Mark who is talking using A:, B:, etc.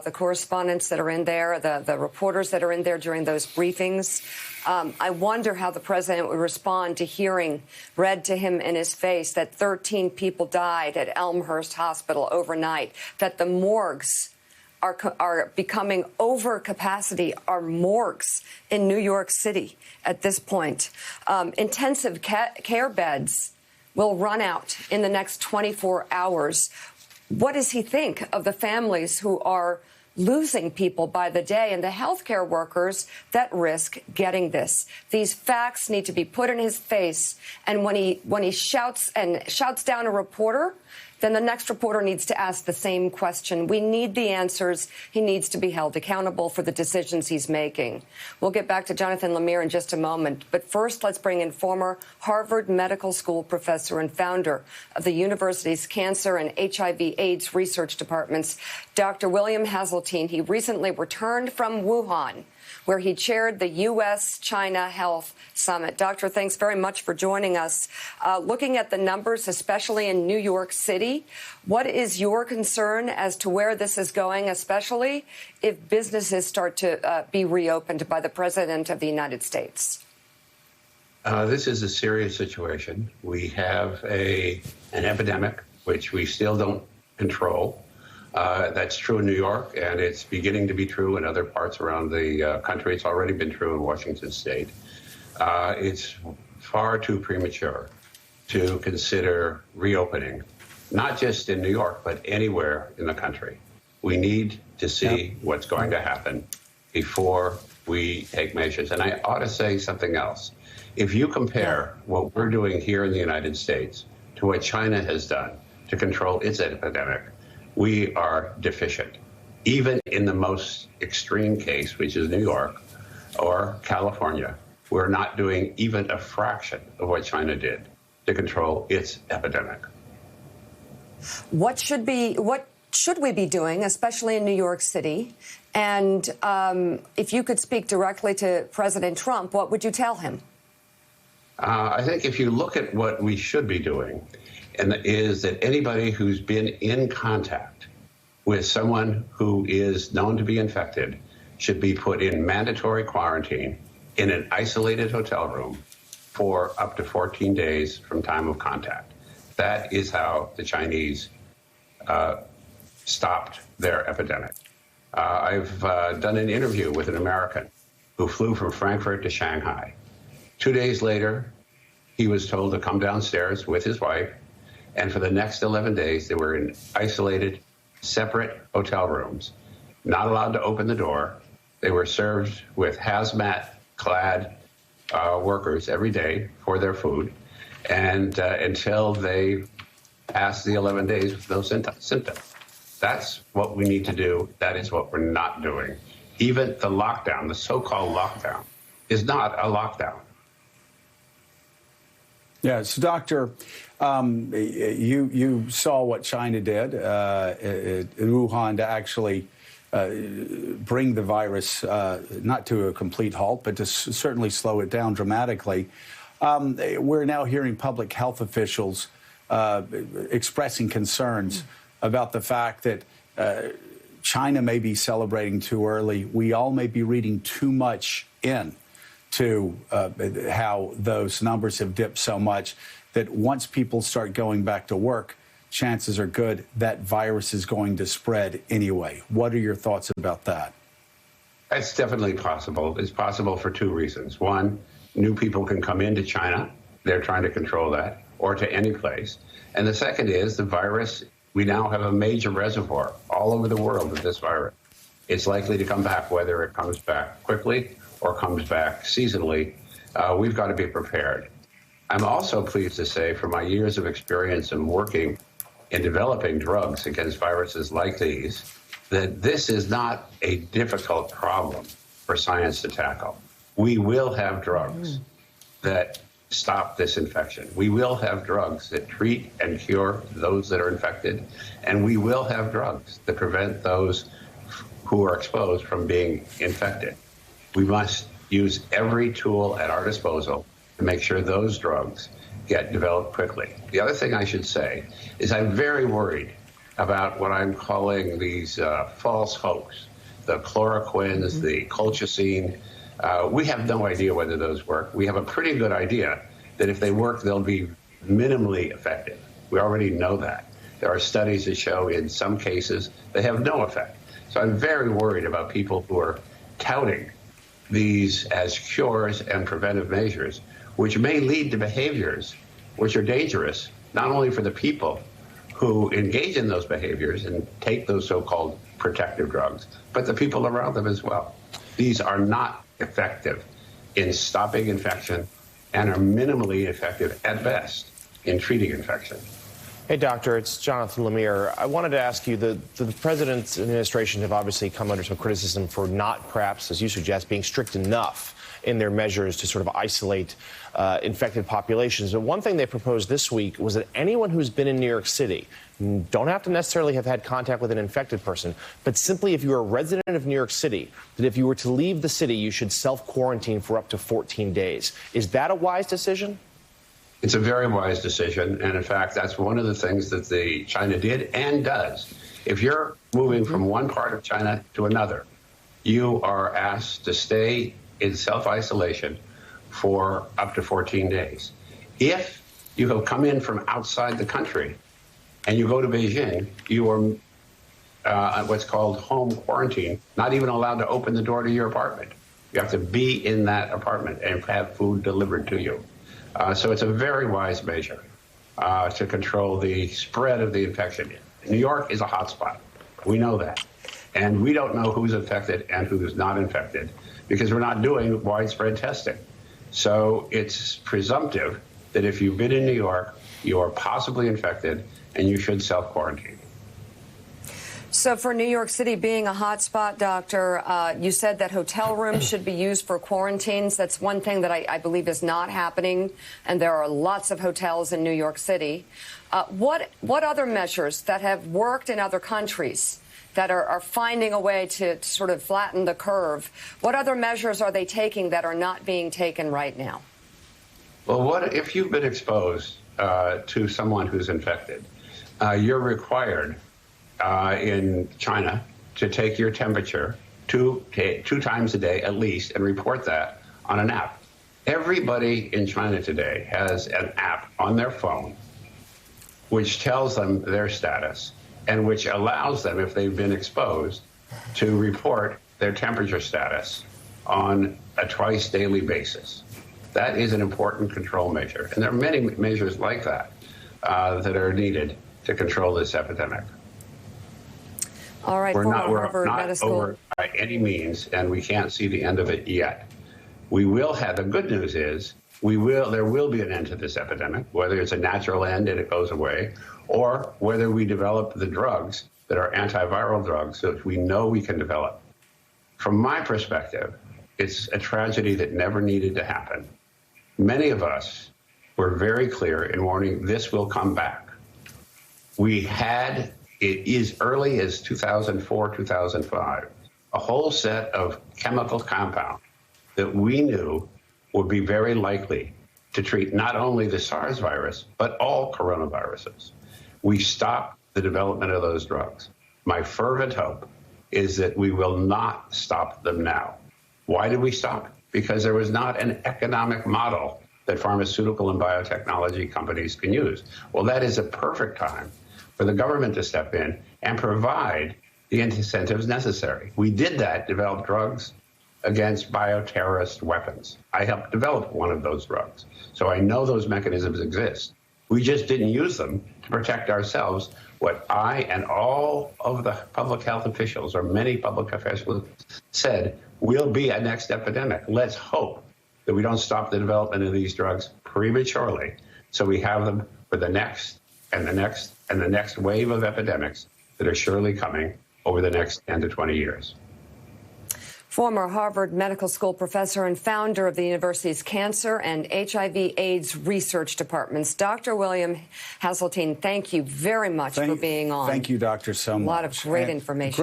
A: the correspondents that are in there, the reporters that are in there during those briefings. I wonder how the president would respond to hearing read to him in his face that 13 people died at Elmhurst Hospital overnight, that the morgues are becoming over capacity, are morgues in New York City at this point. Intensive care beds will run out in the next 24 hours. What does he think of the families who are losing people by the day and the healthcare workers that risk getting this? These facts need to be put in his face. And when he shouts down a reporter, then the next reporter needs to ask the same question. We need the answers. He needs to be held accountable for the decisions he's making. We'll get back to Jonathan Lemire in just a moment. But first, let's bring in former Harvard Medical School professor and founder of the university's Cancer and HIV/AIDS research departments, Dr. William Haseltine. He recently returned from Wuhan, where he chaired the U.S.-China Health Summit. Doctor, thanks very much for joining us. Looking at the numbers, especially in New York City, what is your concern as to where this is going, especially if businesses start to be reopened by the President of the United States?
B: This is a serious situation. We have an epidemic, which we still don't control. That's true in New York, and it's beginning to be true in other parts around the country. It's already been true in Washington State. It's far too premature to consider reopening, not just in New York, but anywhere in the country. We need to see what's going to happen before we take measures. And I ought to say something else. If you compare what we're doing here in the United States to what China has done to control its epidemic, we are deficient. Even in the most extreme case, which is New York or California, we're not doing even a fraction of what China did to control its epidemic.
A: What should we be doing, especially in New York City? And if you could speak directly to President Trump, what would you tell him?
B: I think if you look at what we should be doing, and is that anybody who's been in contact with someone who is known to be infected should be put in mandatory quarantine in an isolated hotel room for up to 14 days from time of contact. That is how the Chinese stopped their epidemic. I've done an interview with an American who flew from Frankfurt to Shanghai. 2 days later, he was told to come downstairs with his wife, and for the next 11 days, they were in isolated, separate hotel rooms, not allowed to open the door. They were served with hazmat-clad workers every day for their food, and until they passed the 11 days with no symptoms. That's what we need to do. That is what we're not doing. Even the lockdown, the so-called lockdown, is not a lockdown.
C: Yeah, so Doctor, you saw what China did in Wuhan to actually bring the virus not to a complete halt, but to certainly slow it down dramatically. We're now hearing public health officials expressing concerns about the fact that China may be celebrating too early. We all may be reading too much into how those numbers have dipped so much that once people start going back to work, chances are good that virus is going to spread anyway. What are your thoughts about that?
B: That's definitely possible. It's possible for two reasons. One, new people can come into China. They're trying to control that, or to any place. And the second is the virus. We now have a major reservoir all over the world of this virus. It's likely to come back, whether it comes back quickly or comes back seasonally. We've got to be prepared. I'm also pleased to say, from my years of experience in working in developing drugs against viruses like these, that this is not a difficult problem for science to tackle. We will have drugs that stop this infection. We will have drugs that treat and cure those that are infected, and we will have drugs that prevent those who are exposed from being infected. We must use every tool at our disposal to make sure those drugs get developed quickly. The other thing I should say is I'm very worried about what I'm calling these false hopes, the chloroquines, the colchicine. We have no idea whether those work. We have a pretty good idea that if they work, they'll be minimally effective. We already know that. There are studies that show in some cases they have no effect. So I'm very worried about people who are touting these as cures and preventive measures, which may lead to behaviors which are dangerous, not only for the people who engage in those behaviors and take those so-called protective drugs, but the people around them as well. These are not effective in stopping infection and are minimally effective at best in treating infection.
D: Hey, doctor, it's Jonathan Lemire. I wanted to ask you, the president's administration have obviously come under some criticism for not, perhaps, as you suggest, being strict enough in their measures to sort of isolate infected populations. But one thing they proposed this week was that anyone who's been in New York City don't have to necessarily have had contact with an infected person, but simply if you're a resident of New York City, that if you were to leave the city, you should self-quarantine for up to 14 days. Is that a wise decision?
B: It's a very wise decision, and in fact, that's one of the things that China did and does. If you're moving from one part of China to another, you are asked to stay in self-isolation for up to 14 days. If you have come in from outside the country and you go to Beijing, you are what's called home quarantine, not even allowed to open the door to your apartment. You have to be in that apartment and have food delivered to you. So it's a very wise measure to control the spread of the infection. New York is a hotspot. We know that. And we don't know who's infected and who's not infected because we're not doing widespread testing. So it's presumptive that if you've been in New York, you are possibly infected and you should self-quarantine.
A: So for New York City being a hotspot, doctor, you said that hotel rooms should be used for quarantines. That's one thing that I believe is not happening, and there are lots of hotels in New York City. What other measures that have worked in other countries that are finding a way to sort of flatten the curve, what other measures are they taking that are not being taken right now?
B: Well, what if you've been exposed to someone who's infected? You're required in China to take your temperature two times a day at least and report that on an app. Everybody in China today has an app on their phone which tells them their status and which allows them, if they've been exposed, to report their temperature status on a twice daily basis. That is an important control measure. And there are many measures like that that are needed to control this epidemic.
A: All right,
B: we're not
A: Medical
B: over by any means, and we can't see the end of it yet. We will have, the good news is, there will be an end to this epidemic, whether it's a natural end and it goes away, or whether we develop the drugs that are antiviral drugs that we know we can develop. From my perspective, it's a tragedy that never needed to happen. Many of us were very clear in warning this will come back. We had, it is early as 2004, 2005, a whole set of chemical compounds that we knew would be very likely to treat not only the SARS virus, but all coronaviruses. We stopped the development of those drugs. My fervent hope is that we will not stop them now. Why did we stop? Because there was not an economic model that pharmaceutical and biotechnology companies can use. Well, that is a perfect time for the government to step in and provide the incentives necessary. We did that, develop drugs against bioterrorist weapons. I helped develop one of those drugs, so I know those mechanisms exist. We just didn't use them to protect ourselves. What I and all of the public health officials, or many public officials, said will be a next epidemic. Let's hope that we don't stop the development of these drugs prematurely, so we have them for the next and the next and the next wave of epidemics that are surely coming over the next 10 to 20 years.
A: Former Harvard Medical School professor and founder of the university's Cancer and HIV/AIDS research departments, Dr. William Haseltine, thank you very much for being on.
C: Thank you, Doctor, so much.
A: A lot of great information.